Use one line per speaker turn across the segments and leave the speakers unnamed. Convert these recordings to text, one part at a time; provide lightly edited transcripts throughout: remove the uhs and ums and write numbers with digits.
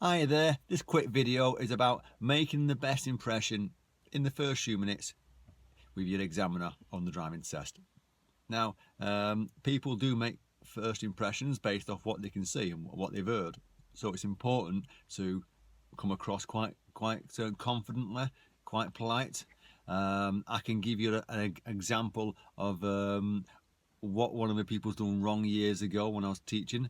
Hi there, this quick video is about making the best impression in the first few minutes with your examiner on the driving test. Now, people do make first impressions based off what they can see and what they've heard. So it's important to come across quite confidently, quite polite. I can give you an example of what one of the people's done wrong years ago when I was teaching.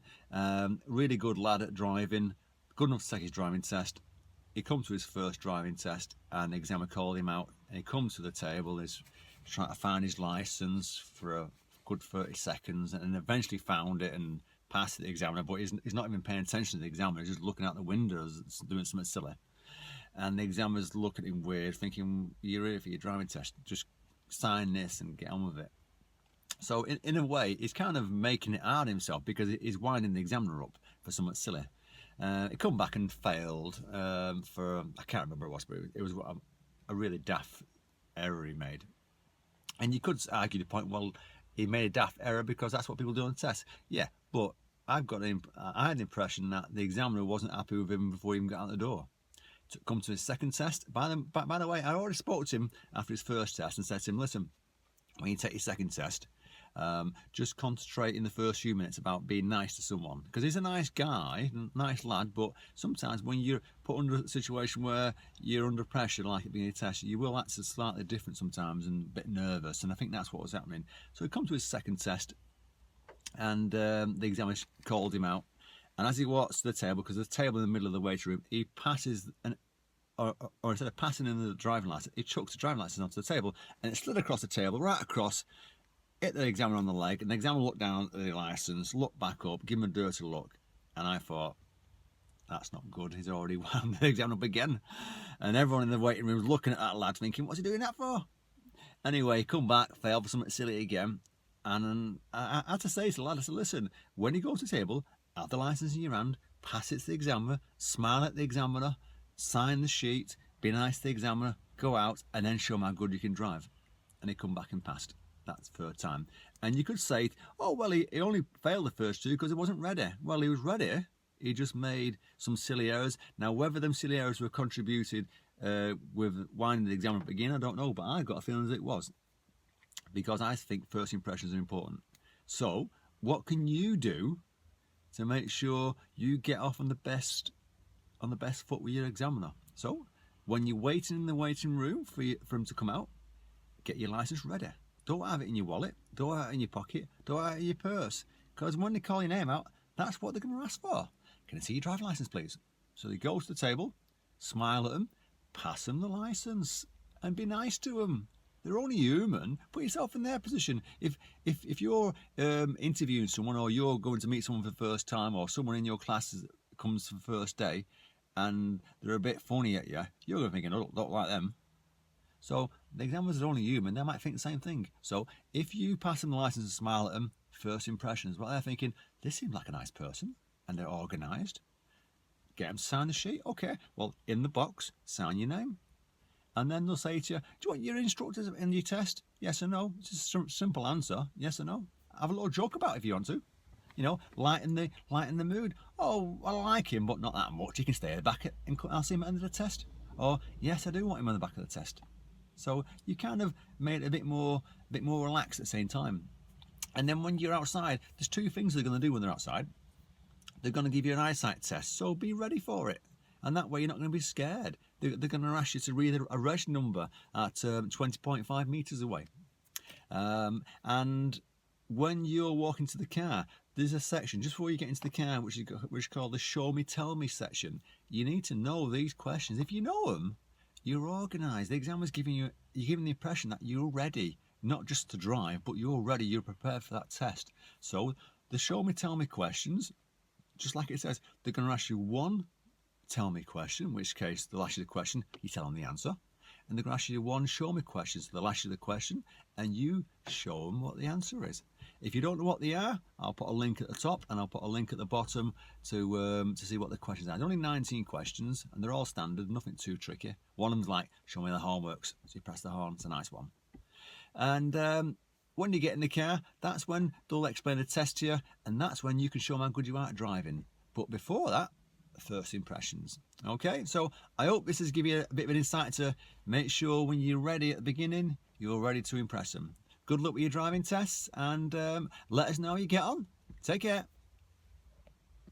Really good lad at driving, good enough to take his driving test. He comes to his first driving test and the examiner called him out, and he comes to the table, he's trying to find his license for a good 30 seconds and eventually found it and passed the examiner, but he's not even paying attention to the examiner, he's just looking out the windows doing something silly. And the examiner's looking at him weird, thinking, you're here for your driving test, just sign this and get on with it. So in a way, he's kind of making it hard himself because he's winding the examiner up for something silly. He come back and failed for, I can't remember what it was, but it was a really daft error he made. And you could argue the point, well, he made a daft error because that's what people do on tests. Yeah, but I had the impression that the examiner wasn't happy with him before he even got out the door. To come to his second test, by the way, I already spoke to him after his first test and said to him, listen, when you take your second test, just concentrate in the first few minutes about being nice to someone, because he's a nice guy, nice lad, but sometimes when you're put under a situation where you're under pressure, like it being a test, you will act slightly different sometimes and a bit nervous, and I think that's what was happening. So he come to his second test and the examiner called him out, and as he walks to the table, because there's a table in the middle of the waiting room, he passes or instead of passing in the driving license, he chucks the driving license onto the table, and it slid across the table, right across, hit the examiner on the leg, and the examiner looked down at the license, looked back up, give him a dirty look, and I thought, that's not good, he's already wound the examiner up again. And everyone in the waiting room was looking at that lad thinking, what's he doing that for? Anyway, come back, failed for something silly again, and I had to say to the lad, I said, listen, when you go to the table, have the license in your hand, pass it to the examiner, smile at the examiner, sign the sheet, be nice to the examiner, go out, and then show him how good you can drive. And he come back and passed. That's third time. And you could say, oh, well, he only failed the first two because he wasn't ready. Well, he was ready. He just made some silly errors. Now, whether them silly errors were contributed with winding the examiner up again, I don't know, but I got a feeling that it was, because I think first impressions are important. So what can you do to make sure you get off on the best foot with your examiner? So when you're waiting in the waiting room for him to come out, get your license ready. Don't have it in your wallet, don't have it in your pocket, don't have it in your purse, because when they call your name out, that's what they're going to ask for. Can I see your driving license, please? So they go to the table, smile at them, pass them the license, and be nice to them. They're only human. Put yourself in their position. If you're interviewing someone, or you're going to meet someone for the first time, or someone in your class comes for the first day, and they're a bit funny at you, you're going to be thinking, oh, don't like them. So the examiners are only human, they might think the same thing. So if you pass them the license and smile at them, first impressions, well, they're thinking, this seems like a nice person, and they're organised. Get them to sign the sheet, okay, well, in the box, sign your name. And then they'll say to you, do you want your instructors in your test? Yes or no? It's just a simple answer, yes or no. Have a little joke about it if you want to. You know, lighten the mood. Oh, I like him, but not that much. He can stay at the back and I'll see him at the end of the test. Or, yes, I do want him on the back of the test. So you kind of made it a bit more relaxed at the same time. And then when you're outside, there's two things they're going to do when they're outside. They're going to give you an eyesight test, so be ready for it. And that way you're not going to be scared. They're going to ask you to read a reg number at 20.5 metres away. And when you're walking to the car, there's a section just before you get into the car which is called the show me tell me section. You need to know these questions. If you know them, you're organised. The examiner's you're giving the impression that you're ready, not just to drive, but you're ready, you're prepared for that test. So the show me tell me questions, just like it says, they're going to ask you one tell me question, in which case they'll ask you the question, you tell them the answer, and they're going to ask you one show me question, so they'll ask you the question and you show them what the answer is. If you don't know what they are, I'll put a link at the top and I'll put a link at the bottom to see what the questions are. There's only 19 questions and they're all standard, nothing too tricky. One of them's like, show me the horn works, so you press the horn, it's a nice one. And when you get in the car, that's when they'll explain the test to you, and that's when you can show them how good you are at driving. But before that, first impressions. Okay, so I hope this has given you a bit of an insight to make sure when you're ready at the beginning, you're ready to impress them. Good luck with your driving tests, and let us know how you get on. Take care.